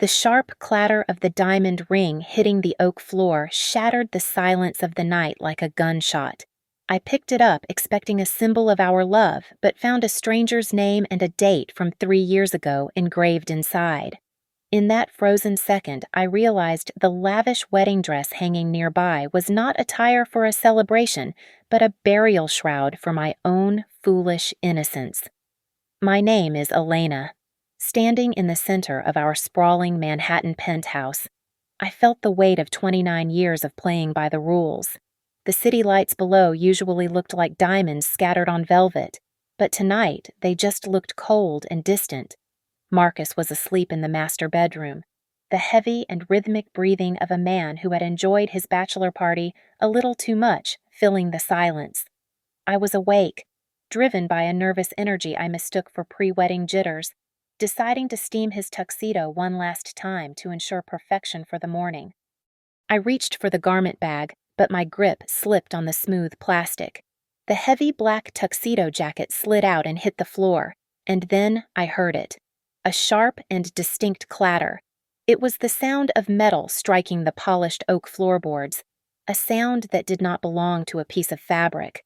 The sharp clatter of the diamond ring hitting the oak floor shattered the silence of the night like a gunshot. I picked it up expecting a symbol of our love, but found a stranger's name and a date from 3 years ago engraved inside. In that frozen second, I realized the lavish wedding dress hanging nearby was not attire for a celebration, but a burial shroud for my own foolish innocence. My name is Elena. Standing in the center of our sprawling Manhattan penthouse, I felt the weight of 29 years of playing by the rules. The city lights below usually looked like diamonds scattered on velvet, but tonight they just looked cold and distant. Marcus was asleep in the master bedroom, the heavy and rhythmic breathing of a man who had enjoyed his bachelor party a little too much, filling the silence. I was awake, driven by a nervous energy I mistook for pre-wedding jitters, deciding to steam his tuxedo one last time to ensure perfection for the morning. I reached for the garment bag, but my grip slipped on the smooth plastic. The heavy black tuxedo jacket slid out and hit the floor, and then I heard it. A sharp and distinct clatter. It was the sound of metal striking the polished oak floorboards, a sound that did not belong to a piece of fabric.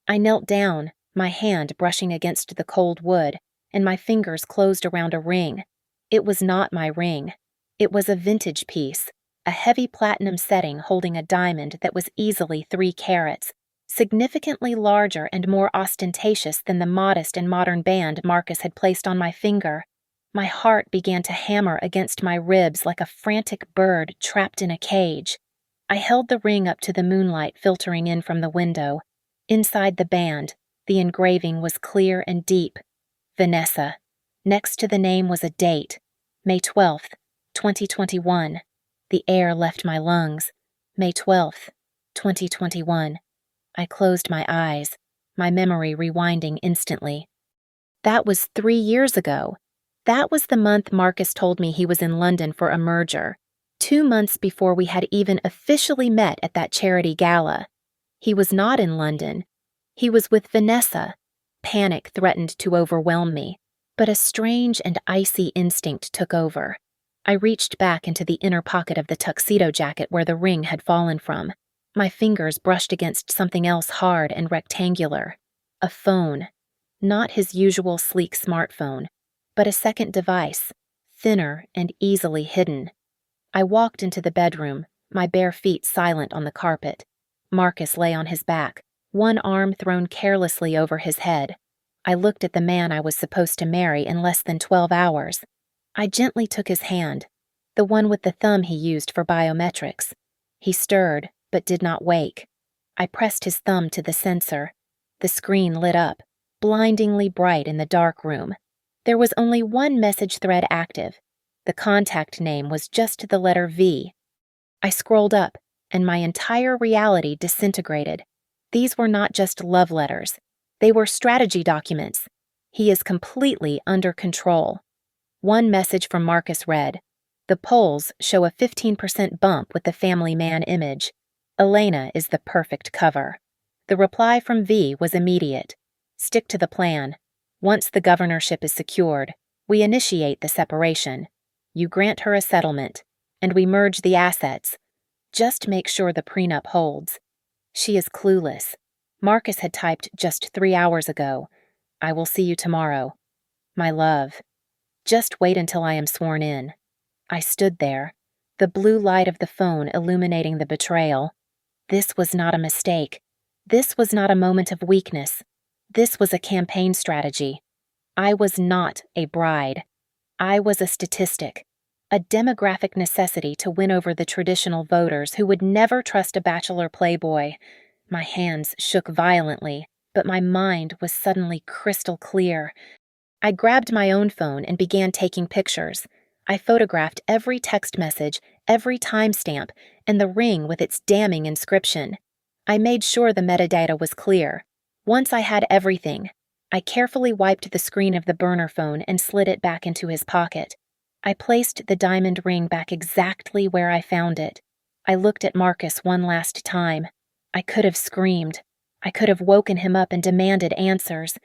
I knelt down, my hand brushing against the cold wood, and my fingers closed around a ring. It was not my ring. It was a vintage piece, a heavy platinum setting holding a diamond that was easily 3 carats, significantly larger and more ostentatious than the modest and modern band Marcus had placed on my finger. My heart began to hammer against my ribs like a frantic bird trapped in a cage. I held the ring up to the moonlight filtering in from the window. Inside the band, the engraving was clear and deep. Vanessa. Next to the name was a date, May 12th, 2021. The air left my lungs. May 12th, 2021. I closed my eyes, my memory rewinding instantly. That was 3 years ago. That was the month Marcus told me he was in London for a merger, 2 months before we had even officially met at that charity gala. He was not in London. He was with Vanessa. Panic threatened to overwhelm me, but a strange and icy instinct took over. I reached back into the inner pocket of the tuxedo jacket where the ring had fallen from. My fingers brushed against something else hard and rectangular. A phone. Not his usual sleek smartphone, but a second device, thinner and easily hidden. I walked into the bedroom, my bare feet silent on the carpet. Marcus lay on his back, one arm thrown carelessly over his head. I looked at the man I was supposed to marry in less than 12 hours. I gently took his hand, the one with the thumb he used for biometrics. He stirred, but did not wake. I pressed his thumb to the sensor. The screen lit up, blindingly bright in the dark room. There was only one message thread active. The contact name was just the letter V. I scrolled up, and my entire reality disintegrated. These were not just love letters. They were strategy documents. He is completely under control. One message from Marcus read, "The polls show a 15% bump with the family man image. Elena is the perfect cover." The reply from V was immediate. "Stick to the plan. Once the governorship is secured, we initiate the separation. You grant her a settlement, and we merge the assets. Just make sure the prenup holds. She is clueless. Marcus had typed just 3 hours ago. I will see you tomorrow. My love. Just wait until I am sworn in." I stood there, the blue light of the phone illuminating the betrayal. This was not a mistake. This was not a moment of weakness. This was a campaign strategy. I was not a bride. I was a statistic, a demographic necessity to win over the traditional voters who would never trust a bachelor playboy. My hands shook violently, but my mind was suddenly crystal clear. I grabbed my own phone and began taking pictures. I photographed every text message, every timestamp, and the ring with its damning inscription. I made sure the metadata was clear. Once I had everything, I carefully wiped the screen of the burner phone and slid it back into his pocket. I placed the diamond ring back exactly where I found it. I looked at Marcus one last time. I could have screamed. I could have woken him up and demanded answers,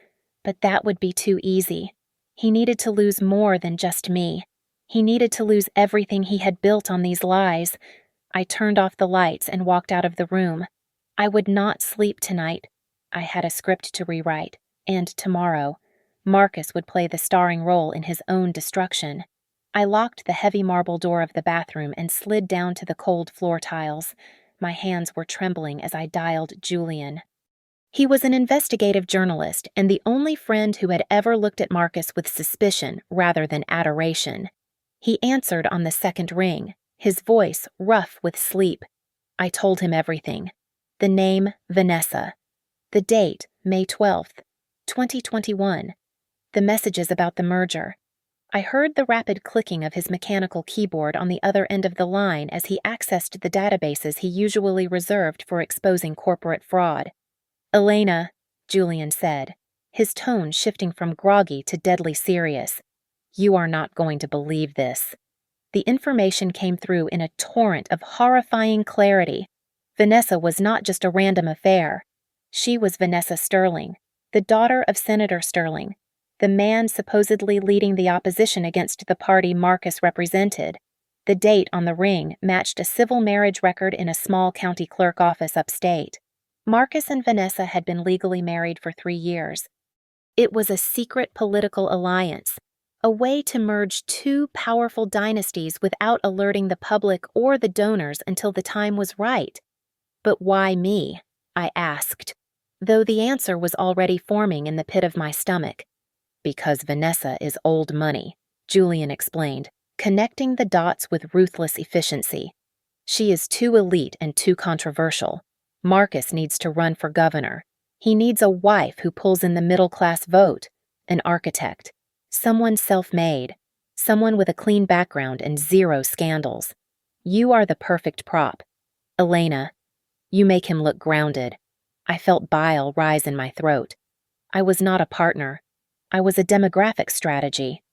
but that would be too easy. He needed to lose more than just me. He needed to lose everything he had built on these lies. I turned off the lights and walked out of the room. I would not sleep tonight. I had a script to rewrite, and tomorrow, Marcus would play the starring role in his own destruction. I locked the heavy marble door of the bathroom and slid down to the cold floor tiles. My hands were trembling as I dialed Julian. He was an investigative journalist and the only friend who had ever looked at Marcus with suspicion rather than adoration. He answered on the second ring, his voice rough with sleep. I told him everything. The name, Vanessa. The date, May 12th, 2021. The messages about the merger. I heard the rapid clicking of his mechanical keyboard on the other end of the line as he accessed the databases he usually reserved for exposing corporate fraud. Elena, Julian said, his tone shifting from groggy to deadly serious. You are not going to believe this. The information came through in a torrent of horrifying clarity. Vanessa was not just a random affair. She was Vanessa Sterling, the daughter of Senator Sterling, the man supposedly leading the opposition against the party Marcus represented. The date on the ring matched a civil marriage record in a small county clerk office upstate. Marcus and Vanessa had been legally married for 3 years. It was a secret political alliance, a way to merge two powerful dynasties without alerting the public or the donors until the time was right. But why me? I asked, though the answer was already forming in the pit of my stomach. Because Vanessa is old money, Julian explained, connecting the dots with ruthless efficiency. She is too elite and too controversial. Marcus needs to run for governor. He needs a wife who pulls in the middle-class vote, an architect, someone self-made, someone with a clean background and 0 scandals. You are the perfect prop. Elena, you make him look grounded. I felt bile rise in my throat. I was not a partner. I was a demographic strategy.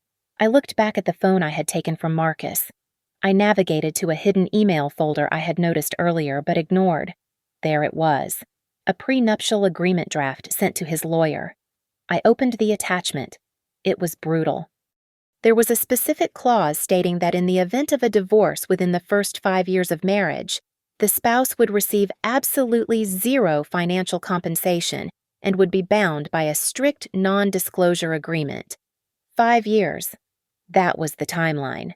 I looked back at the phone I had taken from Marcus. I navigated to a hidden email folder I had noticed earlier but ignored. There it was, a prenuptial agreement draft sent to his lawyer. I opened the attachment. It was brutal. There was a specific clause stating that in the event of a divorce within the first 5 years of marriage, the spouse would receive absolutely 0 financial compensation and would be bound by a strict non-disclosure agreement. 5 years. That was the timeline.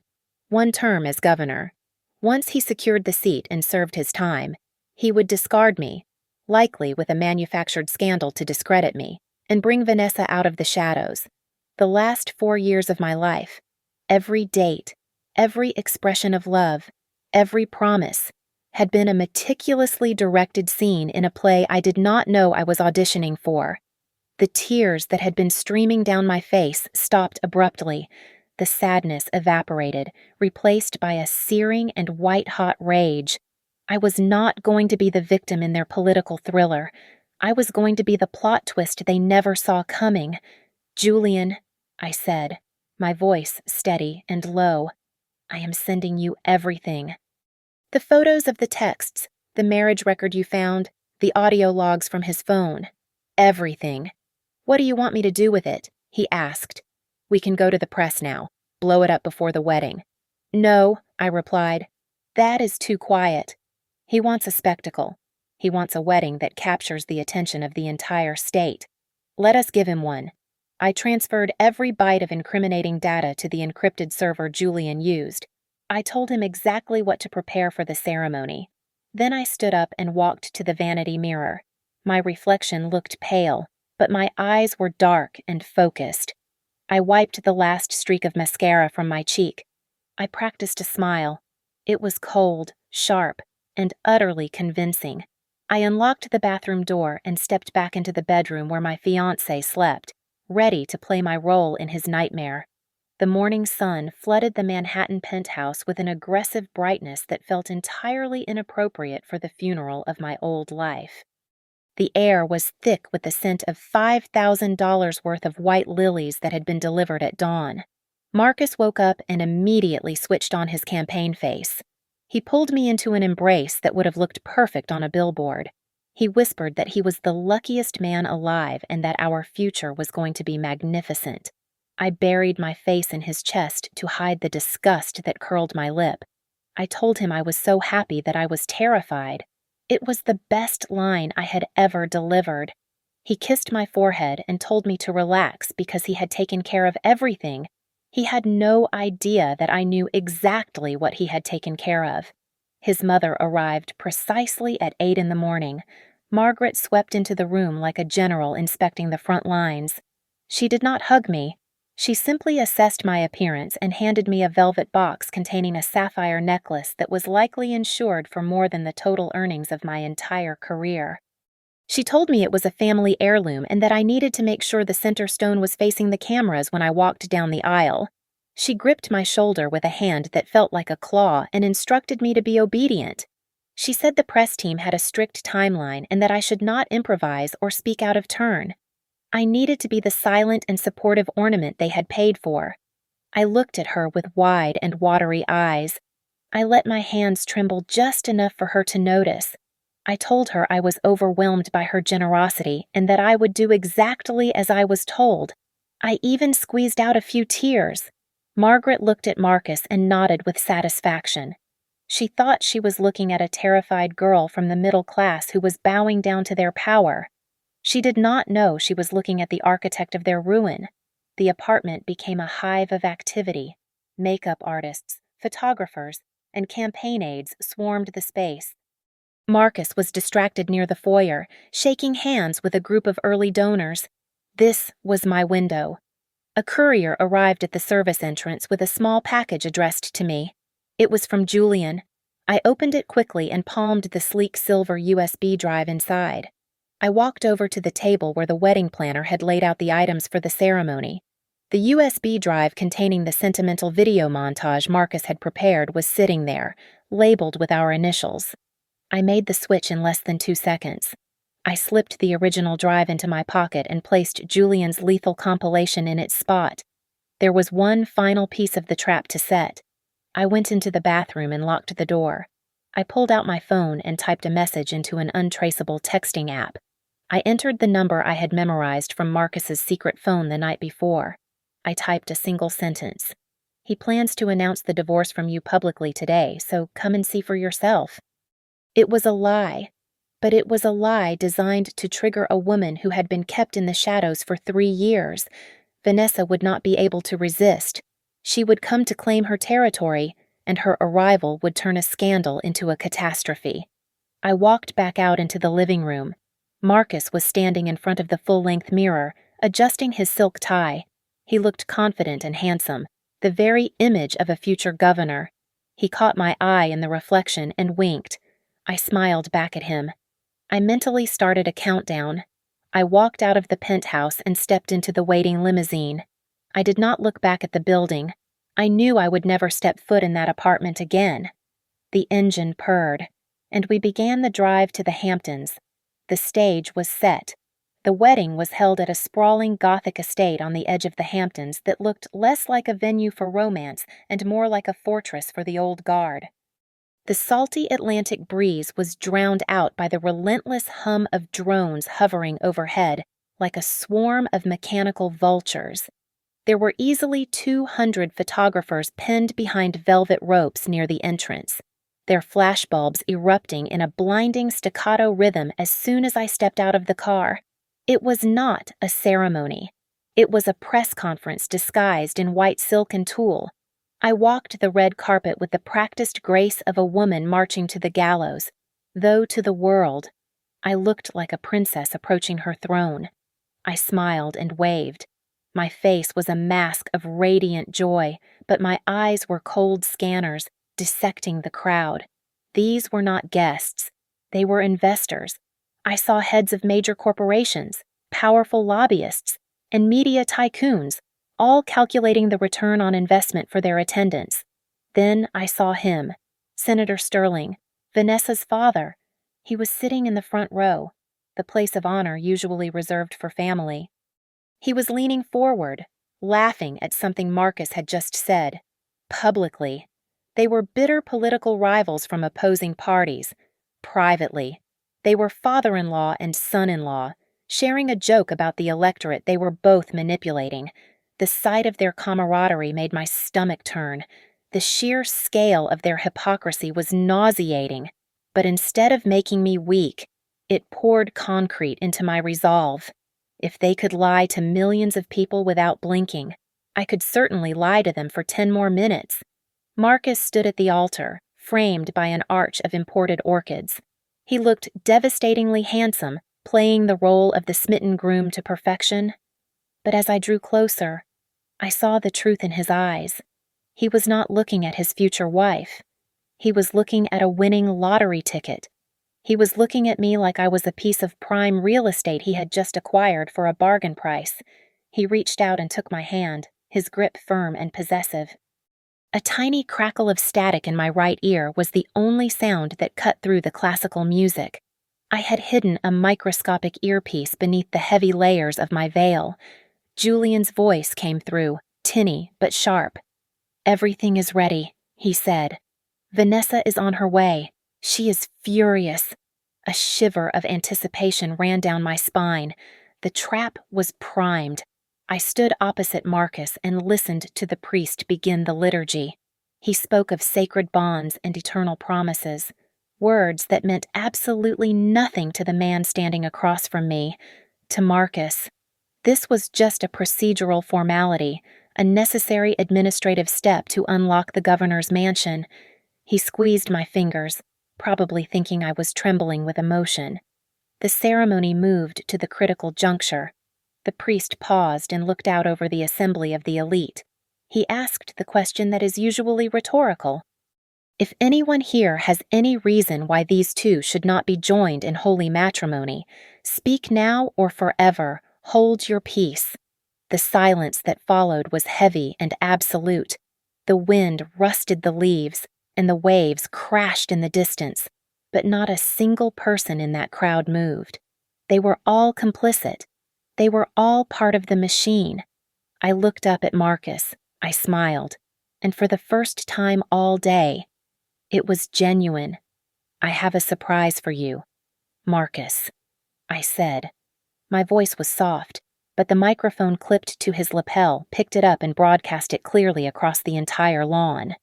1 term as governor. Once he secured the seat and served his time, he would discard me, likely with a manufactured scandal to discredit me, and bring Vanessa out of the shadows. The last 4 years of my life, every date, every expression of love, every promise, had been a meticulously directed scene in a play I did not know I was auditioning for. The tears that had been streaming down my face stopped abruptly. The sadness evaporated, replaced by a searing and white-hot rage. I was not going to be the victim in their political thriller. I was going to be the plot twist they never saw coming. Julian, I said, my voice steady and low, I am sending you everything. The photos of the texts, the marriage record you found, the audio logs from his phone. Everything. What do you want me to do with it? He asked. We can go to the press now. Blow it up before the wedding. No, I replied. That is too quiet. He wants a spectacle. He wants a wedding that captures the attention of the entire state. Let us give him one. I transferred every byte of incriminating data to the encrypted server Julian used. I told him exactly what to prepare for the ceremony. Then I stood up and walked to the vanity mirror. My reflection looked pale, but my eyes were dark and focused. I wiped the last streak of mascara from my cheek. I practiced a smile. It was cold, sharp, and utterly convincing. I unlocked the bathroom door and stepped back into the bedroom where my fiancé slept, ready to play my role in his nightmare. The morning sun flooded the Manhattan penthouse with an aggressive brightness that felt entirely inappropriate for the funeral of my old life. The air was thick with the scent of $5,000 worth of white lilies that had been delivered at dawn. Marcus woke up and immediately switched on his campaign face. He pulled me into an embrace that would have looked perfect on a billboard. He whispered that he was the luckiest man alive and that our future was going to be magnificent. I buried my face in his chest to hide the disgust that curled my lip. I told him I was so happy that I was terrified. It was the best line I had ever delivered. He kissed my forehead and told me to relax because he had taken care of everything. He had no idea that I knew exactly what he had taken care of. His mother arrived precisely at 8 in the morning. Margaret swept into the room like a general inspecting the front lines. She did not hug me. She simply assessed my appearance and handed me a velvet box containing a sapphire necklace that was likely insured for more than the total earnings of my entire career. She told me it was a family heirloom and that I needed to make sure the center stone was facing the cameras when I walked down the aisle. She gripped my shoulder with a hand that felt like a claw and instructed me to be obedient. She said the press team had a strict timeline and that I should not improvise or speak out of turn. I needed to be the silent and supportive ornament they had paid for. I looked at her with wide and watery eyes. I let my hands tremble just enough for her to notice. I told her I was overwhelmed by her generosity and that I would do exactly as I was told. I even squeezed out a few tears. Margaret looked at Marcus and nodded with satisfaction. She thought she was looking at a terrified girl from the middle class who was bowing down to their power. She did not know she was looking at the architect of their ruin. The apartment became a hive of activity. Makeup artists, photographers, and campaign aides swarmed the space. Marcus was distracted near the foyer, shaking hands with a group of early donors. This was my window. A courier arrived at the service entrance with a small package addressed to me. It was from Julian. I opened it quickly and palmed the sleek silver USB drive inside. I walked over to the table where the wedding planner had laid out the items for the ceremony. The USB drive containing the sentimental video montage Marcus had prepared was sitting there, labeled with our initials. I made the switch in less than 2 seconds. I slipped the original drive into my pocket and placed Julian's lethal compilation in its spot. There was one final piece of the trap to set. I went into the bathroom and locked the door. I pulled out my phone and typed a message into an untraceable texting app. I entered the number I had memorized from Marcus's secret phone the night before. I typed a single sentence. He plans to announce the divorce from you publicly today, so come and see for yourself. It was a lie, but it was a lie designed to trigger a woman who had been kept in the shadows for 3 years. Vanessa would not be able to resist. She would come to claim her territory, and her arrival would turn a scandal into a catastrophe. I walked back out into the living room. Marcus was standing in front of the full-length mirror, adjusting his silk tie. He looked confident and handsome, the very image of a future governor. He caught my eye in the reflection and winked. I smiled back at him. I mentally started a countdown. I walked out of the penthouse and stepped into the waiting limousine. I did not look back at the building. I knew I would never step foot in that apartment again. The engine purred, and we began the drive to the Hamptons. The stage was set. The wedding was held at a sprawling Gothic estate on the edge of the Hamptons that looked less like a venue for romance and more like a fortress for the old guard. The salty Atlantic breeze was drowned out by the relentless hum of drones hovering overhead like a swarm of mechanical vultures. There were easily 200 photographers pinned behind velvet ropes near the entrance, their flashbulbs erupting in a blinding staccato rhythm as soon as I stepped out of the car. It was not a ceremony. It was a press conference disguised in white silk and tulle. I walked the red carpet with the practiced grace of a woman marching to the gallows, though to the world, I looked like a princess approaching her throne. I smiled and waved. My face was a mask of radiant joy, but my eyes were cold scanners, dissecting the crowd. These were not guests. They were investors. I saw heads of major corporations, powerful lobbyists, and media tycoons, all calculating the return on investment for their attendance. Then I saw him, Senator Sterling, Vanessa's father. He was sitting in the front row, the place of honor usually reserved for family. He was leaning forward, laughing at something Marcus had just said, publicly. They were bitter political rivals from opposing parties. Privately, they were father-in-law and son-in-law, sharing a joke about the electorate they were both manipulating. The sight of their camaraderie made my stomach turn. The sheer scale of their hypocrisy was nauseating, but instead of making me weak, it poured concrete into my resolve. If they could lie to millions of people without blinking, I could certainly lie to them for 10 more minutes. Marcus stood at the altar, framed by an arch of imported orchids. He looked devastatingly handsome, playing the role of the smitten groom to perfection. But as I drew closer, I saw the truth in his eyes. He was not looking at his future wife. He was looking at a winning lottery ticket. He was looking at me like I was a piece of prime real estate he had just acquired for a bargain price. He reached out and took my hand, his grip firm and possessive. A tiny crackle of static in my right ear was the only sound that cut through the classical music. I had hidden a microscopic earpiece beneath the heavy layers of my veil. Julian's voice came through, tinny but sharp. "Everything is ready," he said. "Vanessa is on her way. She is furious." A shiver of anticipation ran down my spine. The trap was primed. I stood opposite Marcus and listened to the priest begin the liturgy. He spoke of sacred bonds and eternal promises, words that meant absolutely nothing to the man standing across from me. To Marcus, this was just a procedural formality, a necessary administrative step to unlock the governor's mansion. He squeezed my fingers, probably thinking I was trembling with emotion. The ceremony moved to the critical juncture. The priest paused and looked out over the assembly of the elite. He asked the question that is usually rhetorical. "If anyone here has any reason why these two should not be joined in holy matrimony, speak now or forever. Hold your peace." The silence that followed was heavy and absolute. The wind rusted the leaves, and the waves crashed in the distance, but not a single person in that crowd moved. They were all complicit. They were all part of the machine. I looked up at Marcus. I smiled, and for the first time all day, it was genuine. "I have a surprise for you, Marcus," I said. My voice was soft, but the microphone clipped to his lapel picked it up and broadcast it clearly across the entire lawn.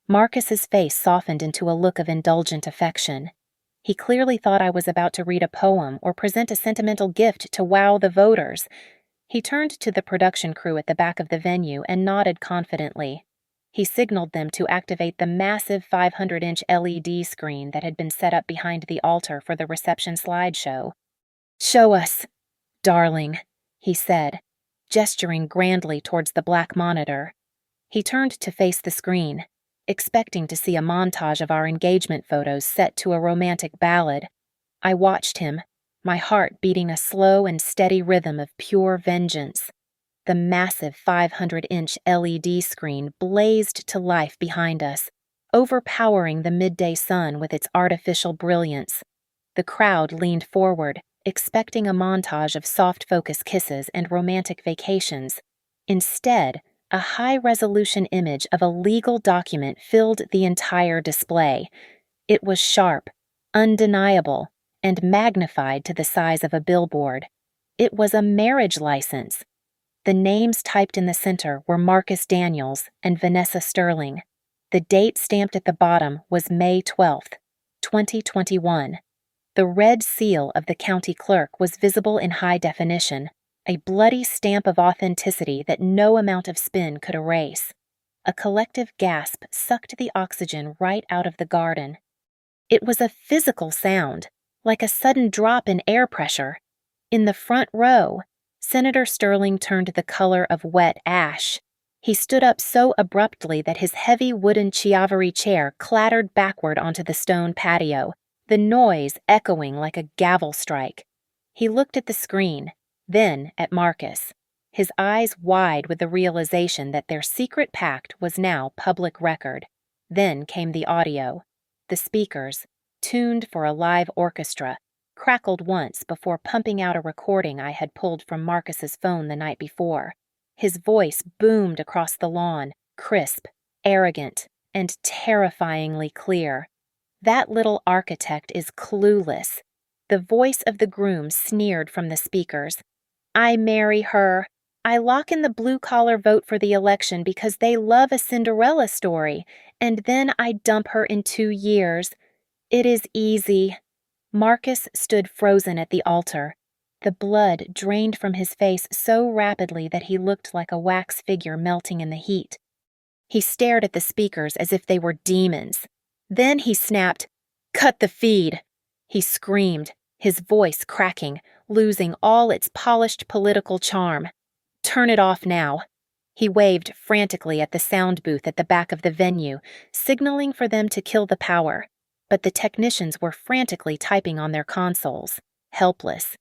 Marcus's face softened into a look of indulgent affection. He clearly thought I was about to read a poem or present a sentimental gift to wow the voters. He turned to the production crew at the back of the venue and nodded confidently. He signaled them to activate the massive 500-inch LED screen that had been set up behind the altar for the reception slideshow. "Show us, darling," he said, gesturing grandly towards the black monitor. He turned to face the screen, expecting to see a montage of our engagement photos set to a romantic ballad. I watched him, my heart beating a slow and steady rhythm of pure vengeance. The massive 500-inch LED screen blazed to life behind us, overpowering the midday sun with its artificial brilliance. The crowd leaned forward, expecting a montage of soft-focus kisses and romantic vacations. Instead, a high-resolution image of a legal document filled the entire display. It was sharp, undeniable, and magnified to the size of a billboard. It was a marriage license. The names typed in the center were Marcus Daniels and Vanessa Sterling. The date stamped at the bottom was May 12th, 2021. The red seal of the county clerk was visible in high definition, a bloody stamp of authenticity that no amount of spin could erase. A collective gasp sucked the oxygen right out of the garden. It was a physical sound, like a sudden drop in air pressure. In the front row, Senator Sterling turned the color of wet ash. He stood up so abruptly that his heavy wooden Chiavari chair clattered backward onto the stone patio, the noise echoing like a gavel strike. He looked at the screen, then at Marcus, his eyes wide with the realization that their secret pact was now public record. Then came the audio. The speakers, tuned for a live orchestra, crackled once before pumping out a recording I had pulled from Marcus's phone the night before. His voice boomed across the lawn, crisp, arrogant, and terrifyingly clear. "That little architect is clueless." The voice of the groom sneered from the speakers. "I marry her. I lock in the blue-collar vote for the election because they love a Cinderella story, and then I dump her in 2 years. It is easy." Marcus stood frozen at the altar. The blood drained from his face so rapidly that he looked like a wax figure melting in the heat. He stared at the speakers as if they were demons. Then he snapped, "Cut the feed!" He screamed, his voice cracking, losing all its polished political charm. "Turn it off now." He waved frantically at the sound booth at the back of the venue, signaling for them to kill the power. But the technicians were frantically typing on their consoles, helpless.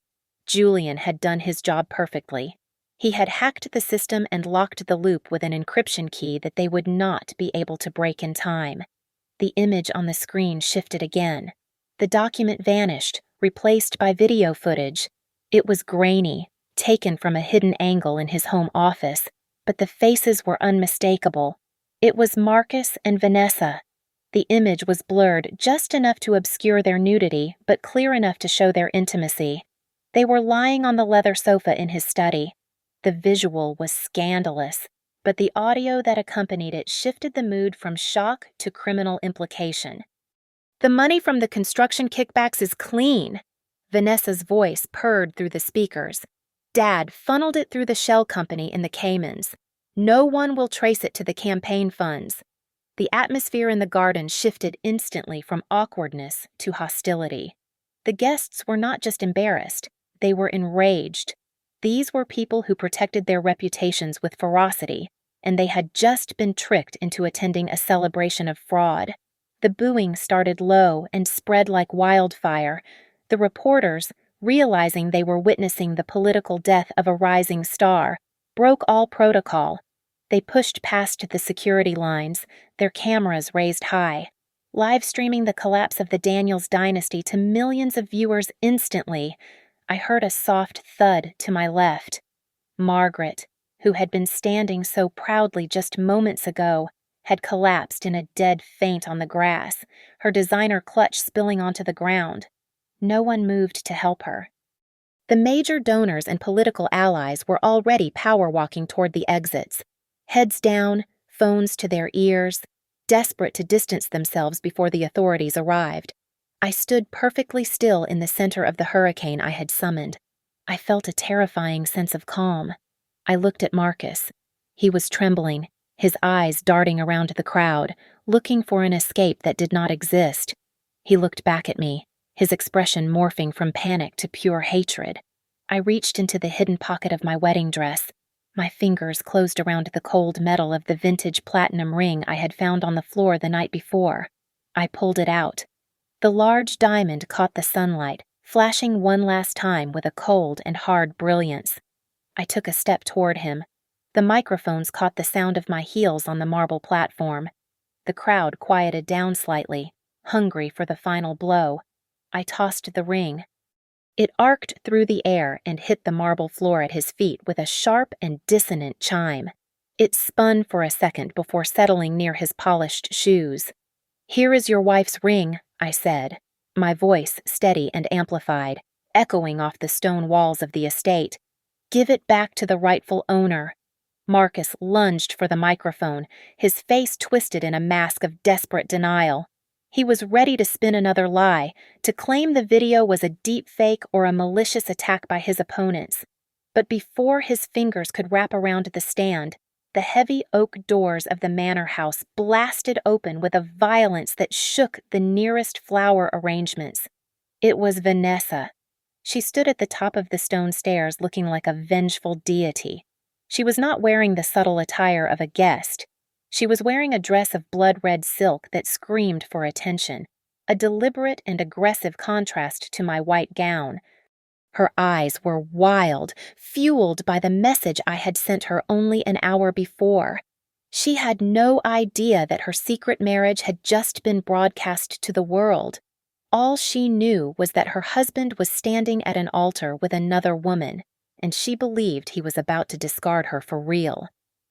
Julian had done his job perfectly. He had hacked the system and locked the loop with an encryption key that they would not be able to break in time. The image on the screen shifted again. The document vanished, replaced by video footage. It was grainy, taken from a hidden angle in his home office, but the faces were unmistakable. It was Marcus and Vanessa. The image was blurred just enough to obscure their nudity, but clear enough to show their intimacy. They were lying on the leather sofa in his study. The visual was scandalous, but the audio that accompanied it shifted the mood from shock to criminal implication. "The money from the construction kickbacks is clean." Vanessa's voice purred through the speakers. "Dad funneled it through the shell company in the Caymans. No one will trace it to the campaign funds." The atmosphere in the garden shifted instantly from awkwardness to hostility. The guests were not just embarrassed, they were enraged. These were people who protected their reputations with ferocity, and they had just been tricked into attending a celebration of fraud. The booing started low and spread like wildfire. The reporters, realizing they were witnessing the political death of a rising star, broke all protocol. They pushed past the security lines, their cameras raised high, live streaming the collapse of the Daniels dynasty to millions of viewers instantly. I heard a soft thud to my left. Margaret, who had been standing so proudly just moments ago, had collapsed in a dead faint on the grass, her designer clutch spilling onto the ground. No one moved to help her. The major donors and political allies were already power-walking toward the exits, heads down, phones to their ears, desperate to distance themselves before the authorities arrived. I stood perfectly still in the center of the hurricane I had summoned. I felt a terrifying sense of calm. I looked at Marcus. He was trembling, his eyes darting around the crowd, looking for an escape that did not exist. He looked back at me, his expression morphing from panic to pure hatred. I reached into the hidden pocket of my wedding dress. My fingers closed around the cold metal of the vintage platinum ring I had found on the floor the night before. I pulled it out. The large diamond caught the sunlight, flashing one last time with a cold and hard brilliance. I took a step toward him. The microphones caught the sound of my heels on the marble platform. The crowd quieted down slightly, hungry for the final blow. I tossed the ring. It arced through the air and hit the marble floor at his feet with a sharp and dissonant chime. It spun for a second before settling near his polished shoes. "Here is your wife's ring," I said, my voice steady and amplified, echoing off the stone walls of the estate. "Give it back to the rightful owner." Marcus lunged for the microphone, his face twisted in a mask of desperate denial. He was ready to spin another lie, to claim the video was a deep fake or a malicious attack by his opponents. But before his fingers could wrap around the stand, the heavy oak doors of the manor house blasted open with a violence that shook the nearest flower arrangements. It was Vanessa. She stood at the top of the stone stairs looking like a vengeful deity. She was not wearing the subtle attire of a guest. She was wearing a dress of blood-red silk that screamed for attention, a deliberate and aggressive contrast to my white gown. Her eyes were wild, fueled by the message I had sent her only an hour before. She had no idea that her secret marriage had just been broadcast to the world. All she knew was that her husband was standing at an altar with another woman, and she believed he was about to discard her for real.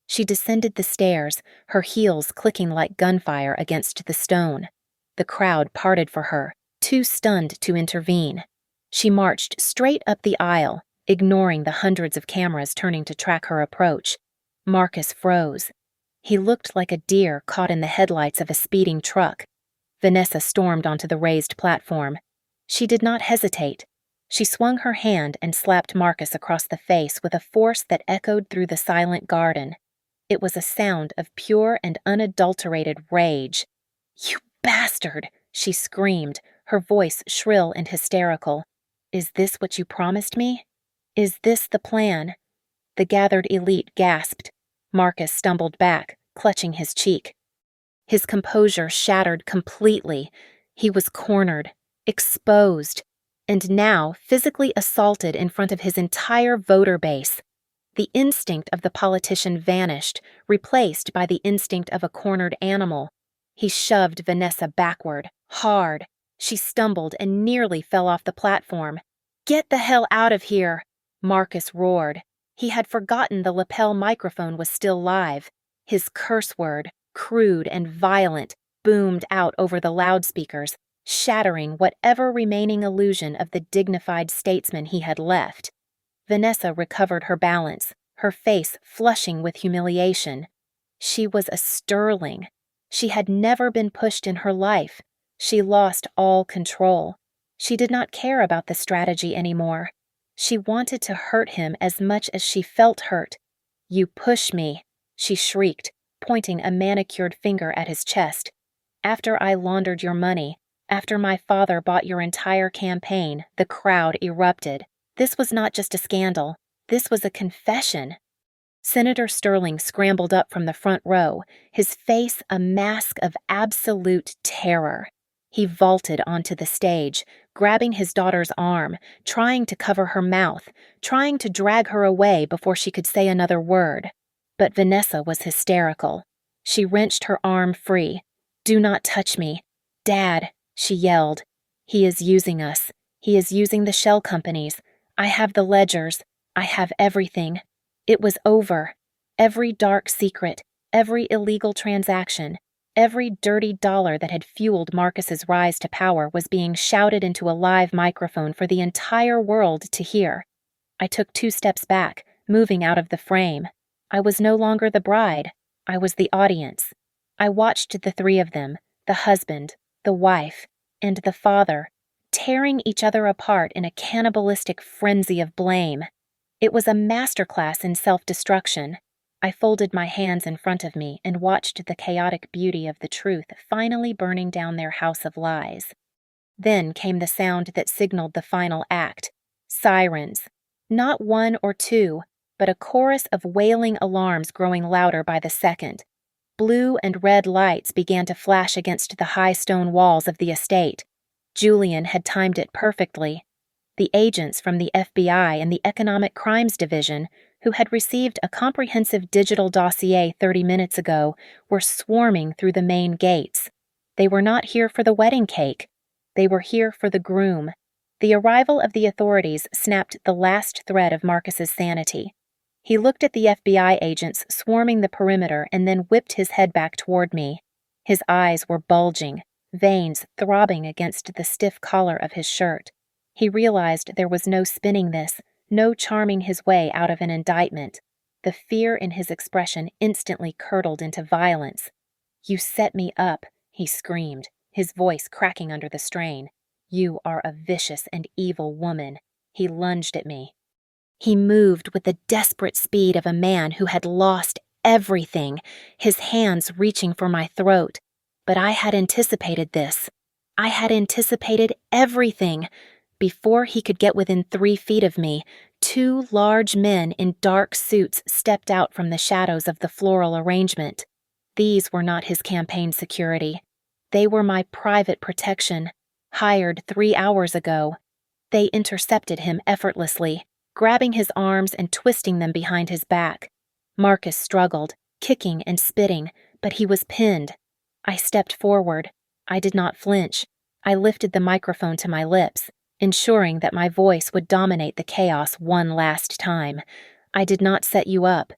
She descended the stairs, her heels clicking like gunfire against the stone. The crowd parted for her, too stunned to intervene. She marched straight up the aisle, ignoring the hundreds of cameras turning to track her approach. Marcus froze. He looked like a deer caught in the headlights of a speeding truck. Vanessa stormed onto the raised platform. She did not hesitate. She swung her hand and slapped Marcus across the face with a force that echoed through the silent garden. It was a sound of pure and unadulterated rage. "You bastard!" she screamed, her voice shrill and hysterical. "Is this what you promised me? Is this the plan?" The gathered elite gasped. Marcus stumbled back, clutching his cheek. His composure shattered completely. He was cornered, exposed, and now physically assaulted in front of his entire voter base. The instinct of the politician vanished, replaced by the instinct of a cornered animal. He shoved Vanessa backward, hard. She stumbled and nearly fell off the platform. "Get the hell out of here!" Marcus roared. He had forgotten the lapel microphone was still live. His curse word, crude and violent, boomed out over the loudspeakers, shattering whatever remaining illusion of the dignified statesman he had left. Vanessa recovered her balance, her face flushing with humiliation. She was a sterling. She had never been pushed in her life. She lost all control. She did not care about the strategy anymore. She wanted to hurt him as much as she felt hurt. "You push me," she shrieked, pointing a manicured finger at his chest. "After I laundered your money, after my father bought your entire campaign," the crowd erupted. This was not just a scandal. This was a confession. Senator Sterling scrambled up from the front row, his face a mask of absolute terror. He vaulted onto the stage, grabbing his daughter's arm, trying to cover her mouth, trying to drag her away before she could say another word. But Vanessa was hysterical. She wrenched her arm free. "Do not touch me. Dad," she yelled. "He is using us. He is using the shell companies. I have the ledgers. I have everything." It was over. Every dark secret, every illegal transaction, every dirty dollar that had fueled Marcus's rise to power was being shouted into a live microphone for the entire world to hear. I took 2 steps back, moving out of the frame. I was no longer the bride. I was the audience. I watched the 3 of them, the husband, the wife, and the father, tearing each other apart in a cannibalistic frenzy of blame. It was a masterclass in self-destruction. I folded my hands in front of me and watched the chaotic beauty of the truth finally burning down their house of lies. Then came the sound that signaled the final act. Sirens. Not 1 or 2, but a chorus of wailing alarms growing louder by the second. Blue and red lights began to flash against the high stone walls of the estate. Julian had timed it perfectly. The agents from the FBI and the Economic Crimes Division, who had received a comprehensive digital dossier 30 minutes ago, were swarming through the main gates. They were not here for the wedding cake. They were here for the groom. The arrival of the authorities snapped the last thread of Marcus's sanity. He looked at the FBI agents swarming the perimeter and then whipped his head back toward me. His eyes were bulging, veins throbbing against the stiff collar of his shirt. He realized there was no spinning this, no charming his way out of an indictment. The fear in his expression instantly curdled into violence. "You set me up," he screamed, his voice cracking under the strain. "You are a vicious and evil woman." He lunged at me. He moved with the desperate speed of a man who had lost everything, his hands reaching for my throat. But I had anticipated this. I had anticipated everything. Before he could get within 3 feet of me, 2 large men in dark suits stepped out from the shadows of the floral arrangement. These were not his campaign security. They were my private protection, hired 3 hours ago. They intercepted him effortlessly, grabbing his arms and twisting them behind his back. Marcus struggled, kicking and spitting, but he was pinned. I stepped forward. I did not flinch. I lifted the microphone to my lips, ensuring that my voice would dominate the chaos one last time. "I did not set you up."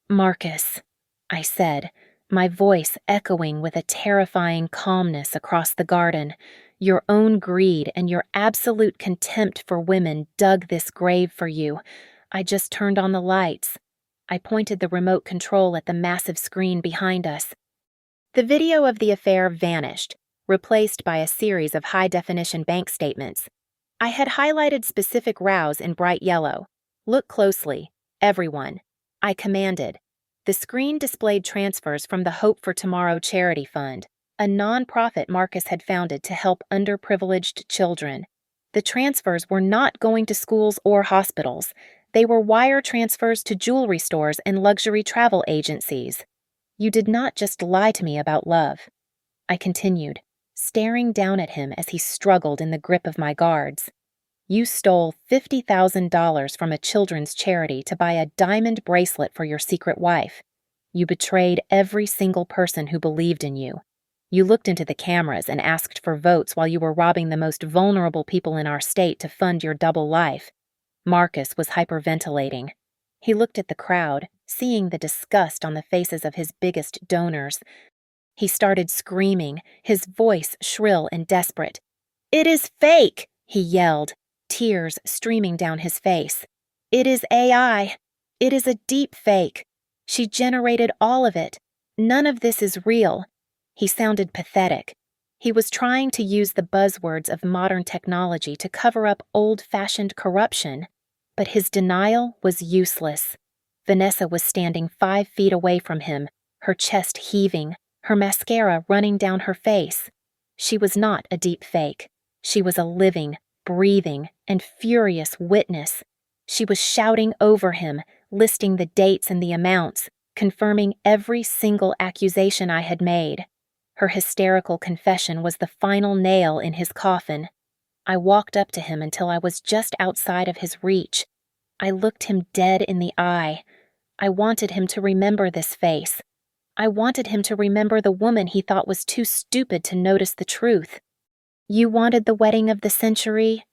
"Marcus," I said, my voice echoing with a terrifying calmness across the garden. Your own greed and your absolute contempt for women dug this grave for you. I just turned on the lights. I pointed the remote control at the massive screen behind us. The video of the affair vanished, replaced by a series of high-definition bank statements. I had highlighted specific rows in bright yellow. Look closely, everyone. I commanded. The screen displayed transfers from the Hope for Tomorrow charity fund, a non-profit Marcus had founded to help underprivileged children. The transfers were not going to schools or hospitals. They were wire transfers to jewelry stores and luxury travel agencies. You did not just lie to me about love. I continued, staring down at him as he struggled in the grip of my guards. You stole $50,000 from a children's charity to buy a diamond bracelet for your secret wife. You betrayed every single person who believed in you. You looked into the cameras and asked for votes while you were robbing the most vulnerable people in our state to fund your double life. Marcus was hyperventilating. He looked at the crowd, seeing the disgust on the faces of his biggest donors. He started screaming, his voice shrill and desperate. "It is fake!" he yelled, tears streaming down his face. "It is AI. It is a deep fake. She generated all of it. None of this is real." He sounded pathetic. He was trying to use the buzzwords of modern technology to cover up old-fashioned corruption, but his denial was useless. Vanessa was standing 5 feet away from him, her chest heaving, her mascara running down her face. She was not a deep fake. She was a living, breathing, and furious witness. She was shouting over him, listing the dates and the amounts, confirming every single accusation I had made. Her hysterical confession was the final nail in his coffin. I walked up to him until I was just outside of his reach. I looked him dead in the eye. I wanted him to remember this face. I wanted him to remember the woman he thought was too stupid to notice the truth. "You wanted the wedding of the century?"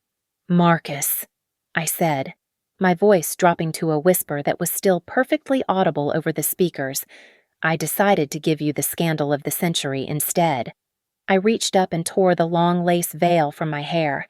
"Marcus," I said, my voice dropping to a whisper that was still perfectly audible over the speakers. "I decided to give you the scandal of the century instead." I reached up and tore the long lace veil from my hair.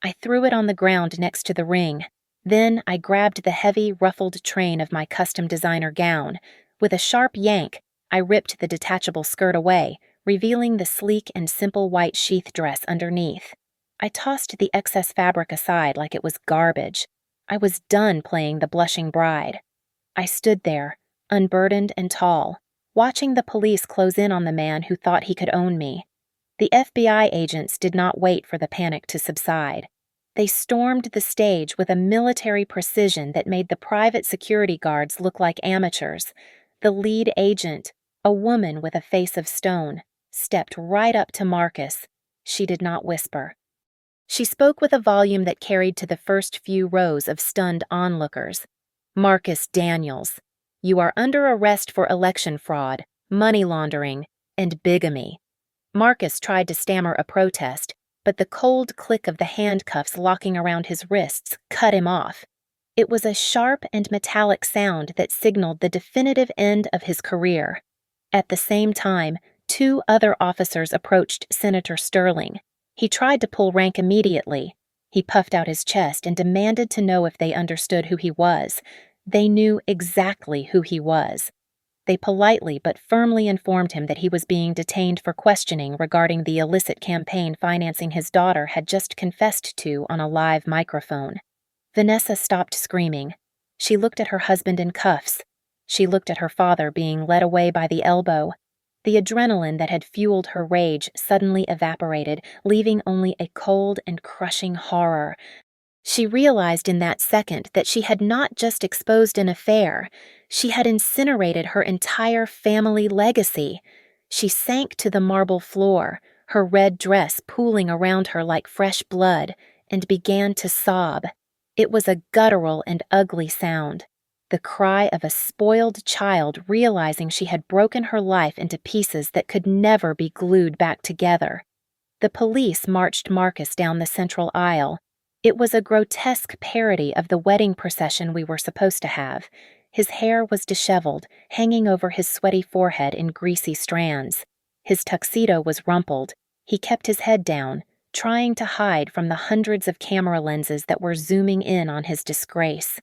I threw it on the ground next to the ring. Then I grabbed the heavy, ruffled train of my custom designer gown. With a sharp yank, I ripped the detachable skirt away, revealing the sleek and simple white sheath dress underneath. I tossed the excess fabric aside like it was garbage. I was done playing the blushing bride. I stood there, unburdened and tall, watching the police close in on the man who thought he could own me. The FBI agents did not wait for the panic to subside. They stormed the stage with a military precision that made the private security guards look like amateurs. The lead agent, a woman with a face of stone, stepped right up to Marcus. She did not whisper. She spoke with a volume that carried to the first few rows of stunned onlookers. "Marcus Daniels, you are under arrest for election fraud, money laundering, and bigamy." Marcus tried to stammer a protest, but the cold click of the handcuffs locking around his wrists cut him off. It was a sharp and metallic sound that signaled the definitive end of his career. At the same time, 2 other officers approached Senator Sterling. He tried to pull rank immediately. He puffed out his chest and demanded to know if they understood who he was. They knew exactly who he was. They politely but firmly informed him that he was being detained for questioning regarding the illicit campaign financing his daughter had just confessed to on a live microphone. Vanessa stopped screaming. She looked at her husband in cuffs. She looked at her father being led away by the elbow. The adrenaline that had fueled her rage suddenly evaporated, leaving only a cold and crushing horror. She realized in that second that she had not just exposed an affair, she had incinerated her entire family legacy. She sank to the marble floor, her red dress pooling around her like fresh blood, and began to sob. It was a guttural and ugly sound, the cry of a spoiled child realizing she had broken her life into pieces that could never be glued back together. The police marched Marcus down the central aisle. It was a grotesque parody of the wedding procession we were supposed to have. His hair was disheveled, hanging over his sweaty forehead in greasy strands. His tuxedo was rumpled. He kept his head down, trying to hide from the hundreds of camera lenses that were zooming in on his disgrace.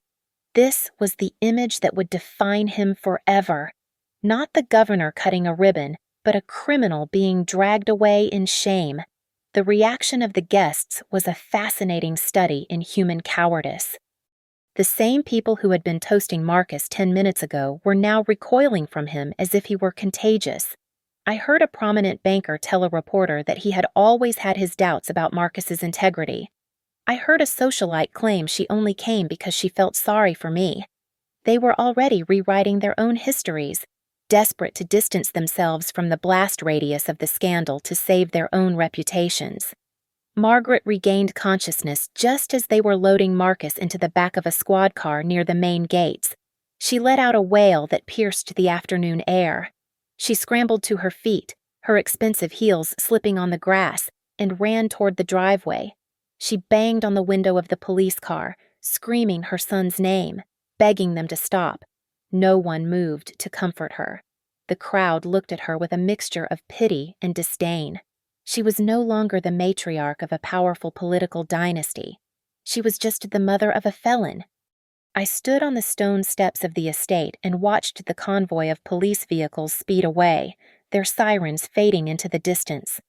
This was the image that would define him forever. Not the governor cutting a ribbon, but a criminal being dragged away in shame. The reaction of the guests was a fascinating study in human cowardice. The same people who had been toasting Marcus 10 minutes ago were now recoiling from him as if he were contagious. I heard a prominent banker tell a reporter that he had always had his doubts about Marcus's integrity. I heard a socialite claim she only came because she felt sorry for me. They were already rewriting their own histories, desperate to distance themselves from the blast radius of the scandal to save their own reputations. Margaret regained consciousness just as they were loading Marcus into the back of a squad car near the main gates. She let out a wail that pierced the afternoon air. She scrambled to her feet, her expensive heels slipping on the grass, and ran toward the driveway. She banged on the window of the police car, screaming her son's name, begging them to stop. No one moved to comfort her. The crowd looked at her with a mixture of pity and disdain. She was no longer the matriarch of a powerful political dynasty. She was just the mother of a felon. I stood on the stone steps of the estate and watched the convoy of police vehicles speed away, their sirens fading into the distance.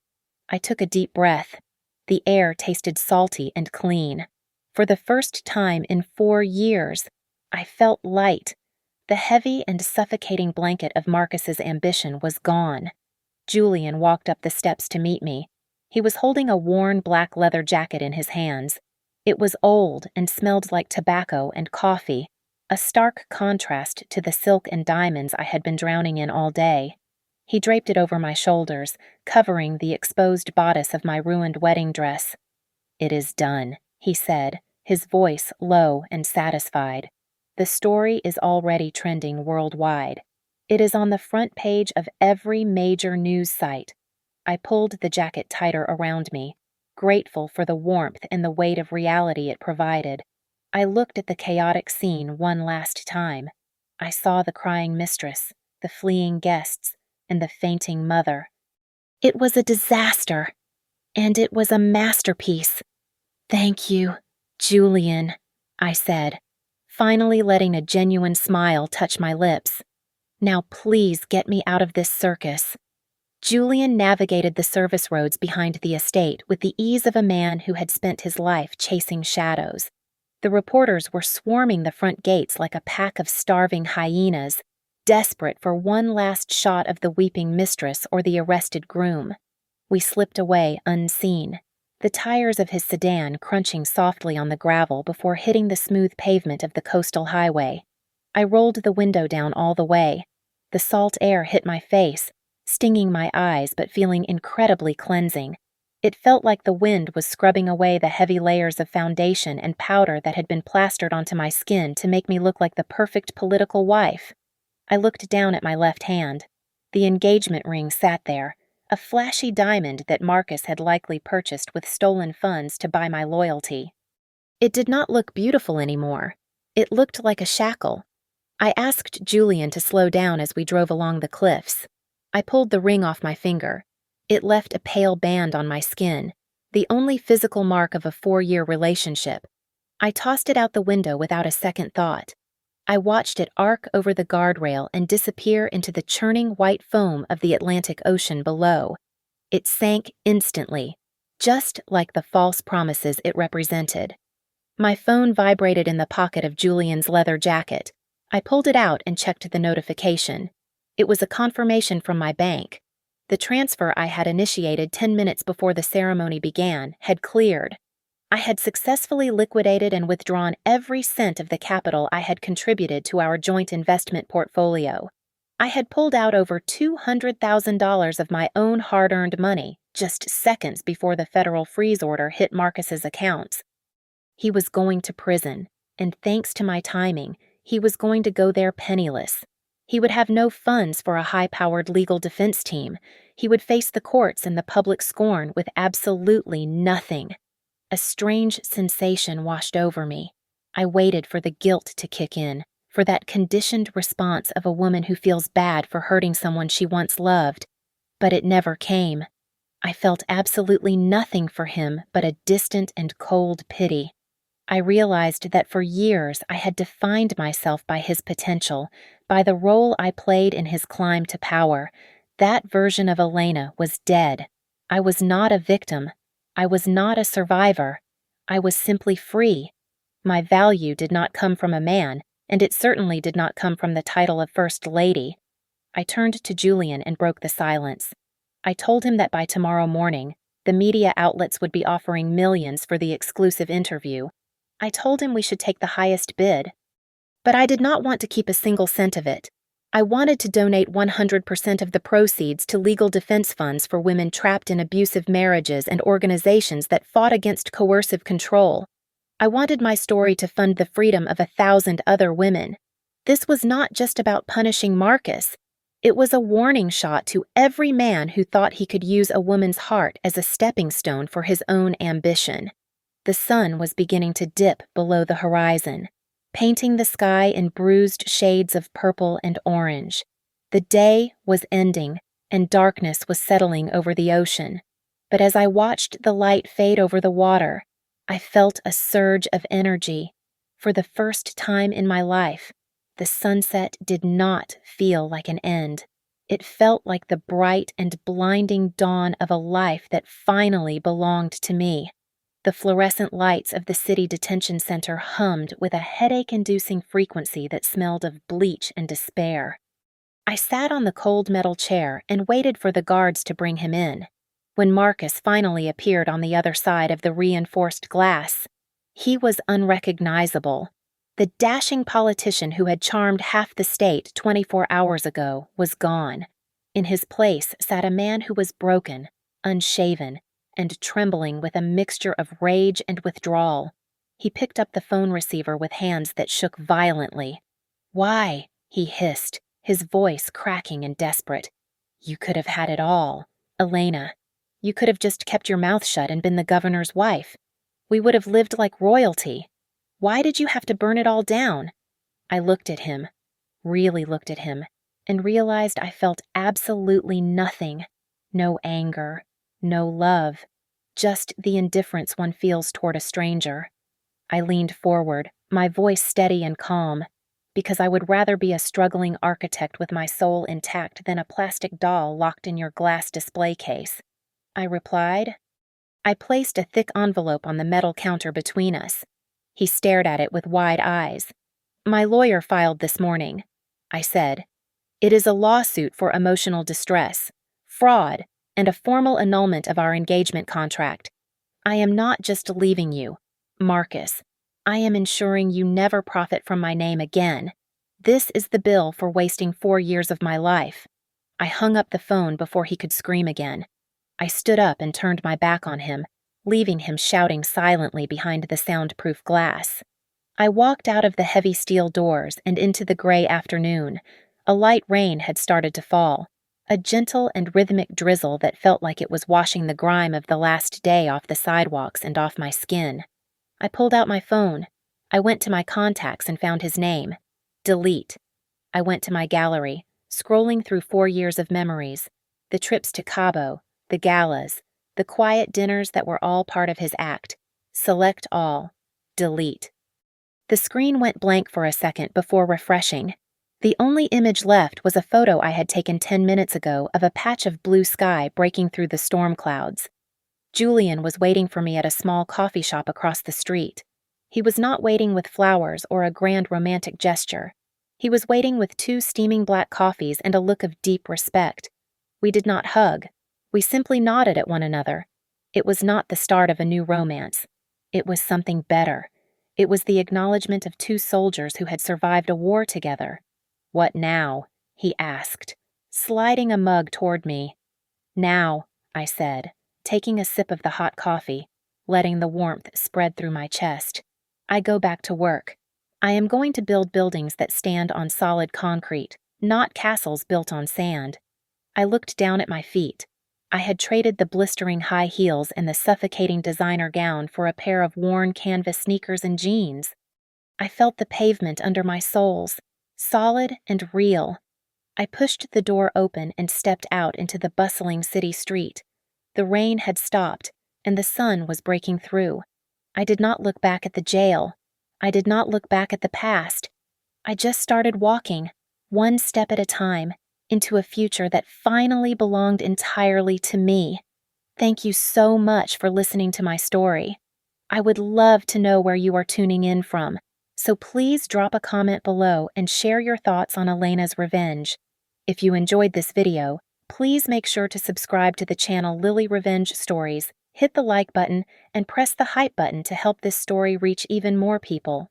I took a deep breath. The air tasted salty and clean. For the first time in 4 years, I felt light. The heavy and suffocating blanket of Marcus's ambition was gone. Julian walked up the steps to meet me. He was holding a worn black leather jacket in his hands. It was old and smelled like tobacco and coffee, a stark contrast to the silk and diamonds I had been drowning in all day. He draped it over my shoulders, covering the exposed bodice of my ruined wedding dress. "It is done," he said, his voice low and satisfied. "The story is already trending worldwide. It is on the front page of every major news site." I pulled the jacket tighter around me, grateful for the warmth and the weight of reality it provided. I looked at the chaotic scene one last time. I saw the crying mistress, the fleeing guests, and the fainting mother. It was a disaster, and it was a masterpiece. "Thank you, Julian," I said, finally letting a genuine smile touch my lips. "Now please get me out of this circus." Julian navigated the service roads behind the estate with the ease of a man who had spent his life chasing shadows. The reporters were swarming the front gates like a pack of starving hyenas, desperate for one last shot of the weeping mistress or the arrested groom. We slipped away unseen, the tires of his sedan crunching softly on the gravel before hitting the smooth pavement of the coastal highway. I rolled the window down all the way. The salt air hit my face, stinging my eyes but feeling incredibly cleansing. It felt like the wind was scrubbing away the heavy layers of foundation and powder that had been plastered onto my skin to make me look like the perfect political wife. I looked down at my left hand. The engagement ring sat there, a flashy diamond that Marcus had likely purchased with stolen funds to buy my loyalty. It did not look beautiful anymore. It looked like a shackle. I asked Julian to slow down as we drove along the cliffs. I pulled the ring off my finger. It left a pale band on my skin, the only physical mark of a 4-year relationship. I tossed it out the window without a second thought. I watched it arc over the guardrail and disappear into the churning white foam of the Atlantic Ocean below. It sank instantly, just like the false promises it represented. My phone vibrated in the pocket of Julian's leather jacket. I pulled it out and checked the notification. It was a confirmation from my bank. The transfer I had initiated 10 minutes before the ceremony began had cleared. I had successfully liquidated and withdrawn every cent of the capital I had contributed to our joint investment portfolio. I had pulled out over $200,000 of my own hard-earned money just seconds before the federal freeze order hit Marcus's accounts. He was going to prison, and thanks to my timing, he was going to go there penniless. He would have no funds for a high-powered legal defense team. He would face the courts and the public scorn with absolutely nothing. A strange sensation washed over me. I waited for the guilt to kick in, for that conditioned response of a woman who feels bad for hurting someone she once loved, but it never came. I felt absolutely nothing for him but a distant and cold pity. I realized that for years I had defined myself by his potential, by the role I played in his climb to power. That version of Elena was dead. I was not a victim. I was not a survivor. I was simply free. My value did not come from a man, and it certainly did not come from the title of First Lady. I turned to Julian and broke the silence. I told him that by tomorrow morning, the media outlets would be offering millions for the exclusive interview. I told him we should take the highest bid. But I did not want to keep a single cent of it. I wanted to donate 100% of the proceeds to legal defense funds for women trapped in abusive marriages and organizations that fought against coercive control. I wanted my story to fund the freedom of 1,000 other women. This was not just about punishing Marcus. It was a warning shot to every man who thought he could use a woman's heart as a stepping stone for his own ambition. The sun was beginning to dip below the horizon, painting the sky in bruised shades of purple and orange. The day was ending, and darkness was settling over the ocean. But as I watched the light fade over the water, I felt a surge of energy. For the first time in my life, the sunset did not feel like an end. It felt like the bright and blinding dawn of a life that finally belonged to me. The fluorescent lights of the city detention center hummed with a headache-inducing frequency that smelled of bleach and despair. I sat on the cold metal chair and waited for the guards to bring him in. When Marcus finally appeared on the other side of the reinforced glass, he was unrecognizable. The dashing politician who had charmed half the state 24 hours ago was gone. In his place sat a man who was broken, unshaven, and trembling with a mixture of rage and withdrawal. He picked up the phone receiver with hands that shook violently. "Why?" he hissed, his voice cracking and desperate. "You could have had it all, Elena. You could have just kept your mouth shut and been the governor's wife. We would have lived like royalty. Why did you have to burn it all down?" I looked at him, really looked at him, and realized I felt absolutely nothing. No anger, no love, just the indifference one feels toward a stranger. I leaned forward, my voice steady and calm, because I would rather be a struggling architect with my soul intact than a plastic doll locked in your glass display case. I replied. I placed a thick envelope on the metal counter between us. He stared at it with wide eyes. "My lawyer filed this morning," I said. "It is a lawsuit for emotional distress, fraud, and a formal annulment of our engagement contract. I am not just leaving you, Marcus. I am ensuring you never profit from my name again. This is the bill for wasting 4 years of my life." I hung up the phone before he could scream again. I stood up and turned my back on him, leaving him shouting silently behind the soundproof glass. I walked out of the heavy steel doors and into the gray afternoon. A light rain had started to fall. A gentle and rhythmic drizzle that felt like it was washing the grime of the last day off the sidewalks and off my skin. I pulled out my phone. I went to my contacts and found his name. Delete. I went to my gallery, scrolling through 4 years of memories, the trips to Cabo, the galas, the quiet dinners that were all part of his act. Select all. Delete. The screen went blank for a second before refreshing. The only image left was a photo I had taken 10 minutes ago of a patch of blue sky breaking through the storm clouds. Julian was waiting for me at a small coffee shop across the street. He was not waiting with flowers or a grand romantic gesture. He was waiting with 2 steaming black coffees and a look of deep respect. We did not hug. We simply nodded at one another. It was not the start of a new romance. It was something better. It was the acknowledgement of 2 soldiers who had survived a war together. "What now?" he asked, sliding a mug toward me. "Now," I said, taking a sip of the hot coffee, letting the warmth spread through my chest. "I go back to work. I am going to build buildings that stand on solid concrete, not castles built on sand." I looked down at my feet. I had traded the blistering high heels and the suffocating designer gown for a pair of worn canvas sneakers and jeans. I felt the pavement under my soles, solid and real. I pushed the door open and stepped out into the bustling city street. The rain had stopped, and the sun was breaking through. I did not look back at the jail. I did not look back at the past. I just started walking, one step at a time, into a future that finally belonged entirely to me. Thank you so much for listening to my story. I would love to know where you are tuning in from, so please drop a comment below and share your thoughts on Elena's revenge. If you enjoyed this video, please make sure to subscribe to the channel Lily Revenge Stories, hit the like button, and press the hype button to help this story reach even more people.